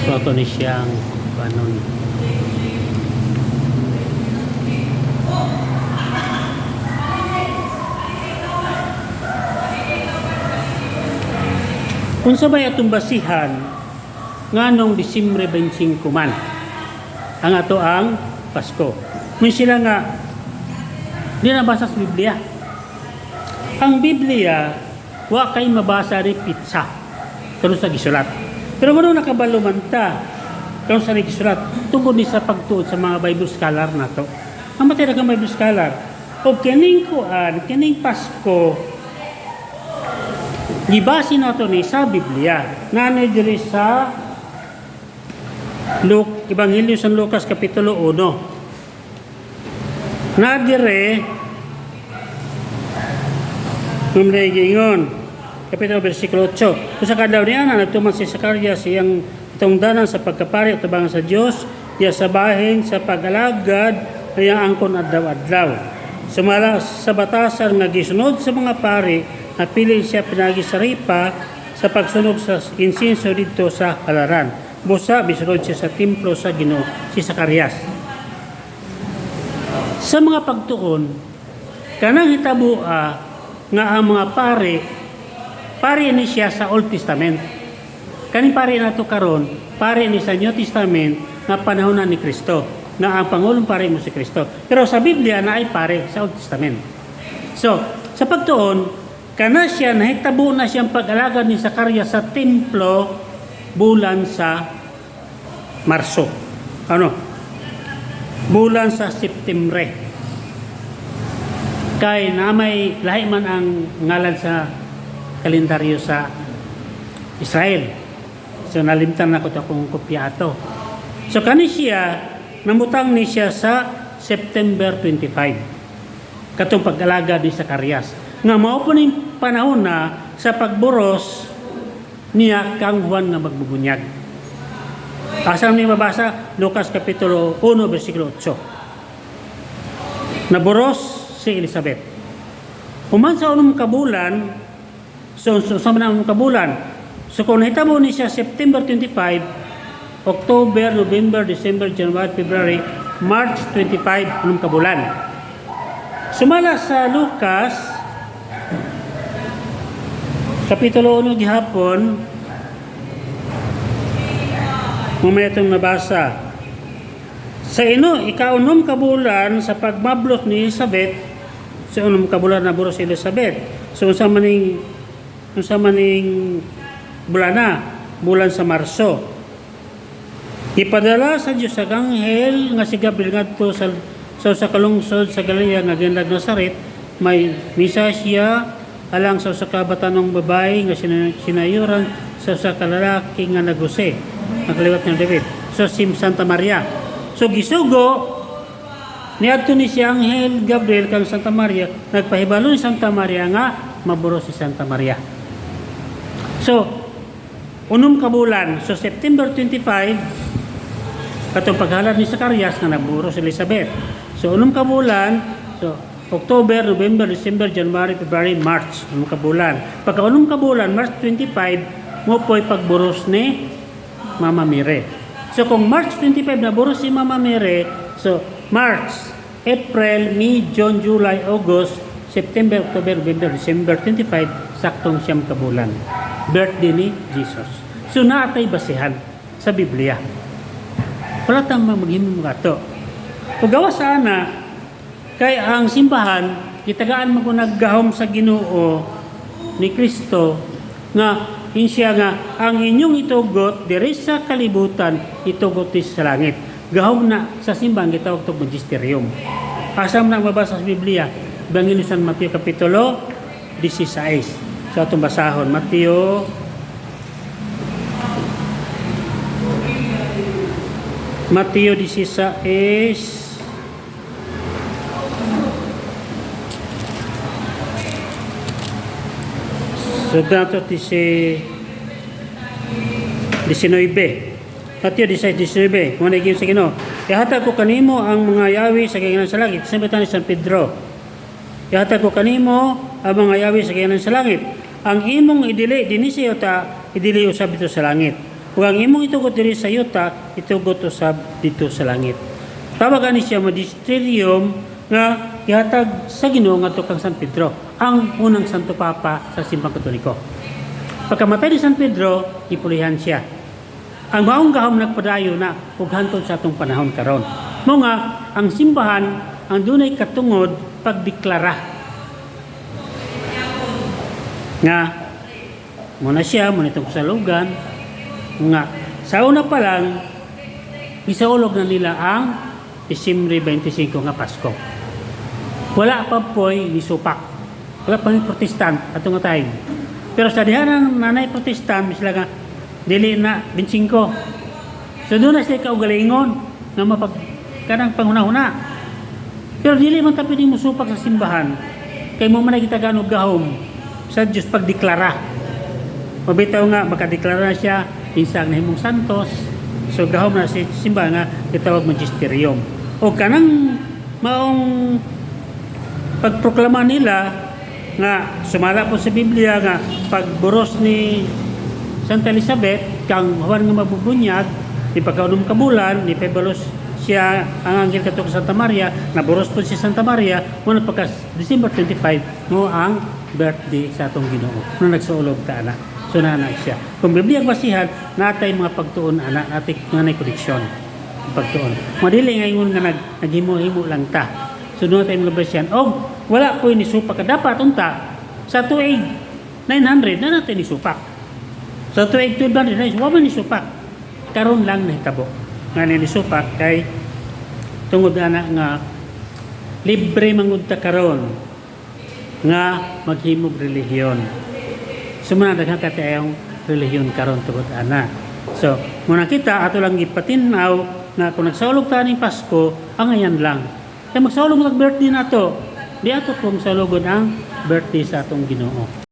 So ito ni siyang kanon. Kung sabay atong basihan nganong Disyembre 25 man ang ato ang Pasko. Kung sila nga di nabasa sa Biblia. Ang Biblia wa kay mabasa ri pitsa kano sa gisulat. Pero kung nakabalo man ta kano sa gisulat tungod ni sa pagtuod sa mga Bible scholar nato. Ang matira ka Bible scholar o kining kuan kining Pasko gibase nato ni sa Biblia. Nanay diri sa Ebanghelyo San Lucas kapitulo 1. Na dire gingon kapitulo bersikulo 8. Sa kadlaw niya na nagtuman si Zacarias siyang itong danan sa pagkapari at tabangan sa Dios, diya sa bahin sa pag-alagad ayang angkon adlaw-adlaw. Sumala sa batasan nga gisunod sa mga pari, napili siya pinagi sa ripa sa pagsunog sa insinso dito sa halaran. Busa bisunod siya sa templo sa Ginoo si Zacarias. Sa mga pagtuon kanang hitabua nga ang mga pari ni siya sa Old Testament. Kaning pari nato karon, pari ni sa New Testament nga panahon ni Kristo, nga ang pangulong pari mo si Kristo. Pero sa Biblia na ay pari sa Old Testament. So, sa pagtuon, kana siya nahitabo na siyang pag-alagad ni Zacarias sa templo bulan sa Marso. Bulan sa Septembre. Kay namay lahi man ang ngalan sa kalendaryo sa Israel. So nalimtan na ko ito akong kopya ato. So kani siya, namutang ni siya sa September 25. Katong pag-alaga ni Zacarias. Nga mao po ning panahon na sa pagburos niya kang Juan nga magbubunyag. Asam ni mabasa Lucas kapitulo 1 bersikulo 8. Naburos si Elizabeth. Human sa unong kabulan, so sa unong kabulan, so kung nahitabo ni siya September 25, October, November, December, January, February, March 25, unong kabulan. Sumala sa Lucas kapitulo 1 gihapon, mamaya itong nabasa. Sa ikaunom kabulan sa pagmablot ni Elizabeth, sa unom kabulan na buros si Elizabeth. So, sa maning bulan sa Marso. Ipadala sa Diyos sa anghel nga si Gabriel ngadto sa kalungsod sa Galilea nga gindag Nazaret, may misa siya alang sa kabatanong babae nga sinayuran sa kalalaki nga naguse nakaliwat ng David. So sim Santa Maria. So gisugo niadto ni si Anghel Gabriel kang Santa Maria, nagpahibalo ni Santa Maria nga maburo si Santa Maria. So unom ka bulan, so September 25 katong paghalad ni Zacarias nga naburo si Elizabeth. So unom ka bulan, so October, November, December, January, February, March. Unong kabulan. Pagka unong kabulan, March 25, mo po'y pagburos ni Mama Mire. So kung March 25 naburos si Mama Mire, so March, April, May, June, July, August, September, October, November, December 25, saktong siyam kabulan. Birthday ni Jesus. So naatay basihan sa Biblia. Wala tang maghimong mga to. Pagawa sana, kay ang simbahan gitagaan mo naggahom sa Ginoo ni Kristo nga insya nga ang inyong itugot diri sa kalibutan itugot sa langit. Gahom na sa simbahan gitawag tog magisterium. Asam na mabasa sa Biblia, Ebanghelyo San Mateo kapitulo 16. Sa atong basahon Mateo Mateo 16 so dato si 19. Mateo 16:19. Kung naging sa Ginoo, ihatag ko kanimo ang mga yawi sa kayangan sa langit. Sabitan ni San Pedro. Ihatag ko kanimo ang mga yawi sa kayangan sa langit. Ang imong idili dinhi sa ta idili usab dito sa langit. Ug ang imong itugot diri sa yuta, itugot usab dito sa langit. Tawag ani siya magisterium nga gihatag sa Ginoo ngadto kang San Pedro, ang unang Santo Papa sa Simbang Katoliko. Pagkamatay ni San Pedro, ipulihan siya. Ang maong gahom nagpadayo na ug hantod sa atong panahon karon. Mao nga ang simbahan ang dunay katungod pagdeklara nga muna siya muna itong kasalugan nga sa una pa lang isaulog na nila ang Disyembre 25 nga Pasko. Wala pa po'y nisupak. Wala pa yung protestant atong time. Pero sa diha ng nanay protestant, sila nga, dili na 25. So doon na sila kaugalingon na kanang panghuna-huna. Pero dili man tapos yung musupak sa simbahan. Kay mo man kita ganog gahom sa Diyos pagdeklara. Mabitaw nga, makadeklara na siya, insang na himong santos. So gahom na si simbahan nga, kitawag magisterium. O kanang maong pagproklama nila nga sumala po sa Biblia nga pagburos ni Santa Elizabeth kang huwan nga mabubunyag di pagkaunom ka bulan ni Pebalos siya ang anghel kadto sa Santa Maria naburos po si Santa Maria mo pagka December 25 mo ang birthday sa atong Ginoo no nagsuulog ta ana so nanay siya kung Biblia basihan natay mga pagtuon ana natay nanay koneksyon pagtuon madili ngayon nga naghimo-himo lang ta sunod tayo mga basyan. O, wala po yung nisupak. Dapat unta, sa tuig 900 na natin nisupak. Sa tuig 1200 wala man nisupak. Karon lang nahitabo. Nga nisupak kay tungod na nga libre mangudta karon nga maghimog relihiyon. Sumunod na katayang relihiyon karon tungod ana. So, muna kita, ato lang ipatinaw na kung nagsaulog tayo ng Pasko, ang ayan lang. Kaya magsaulog ng birthday na to, di ato pong salugon ang birthday sa atong Ginoo.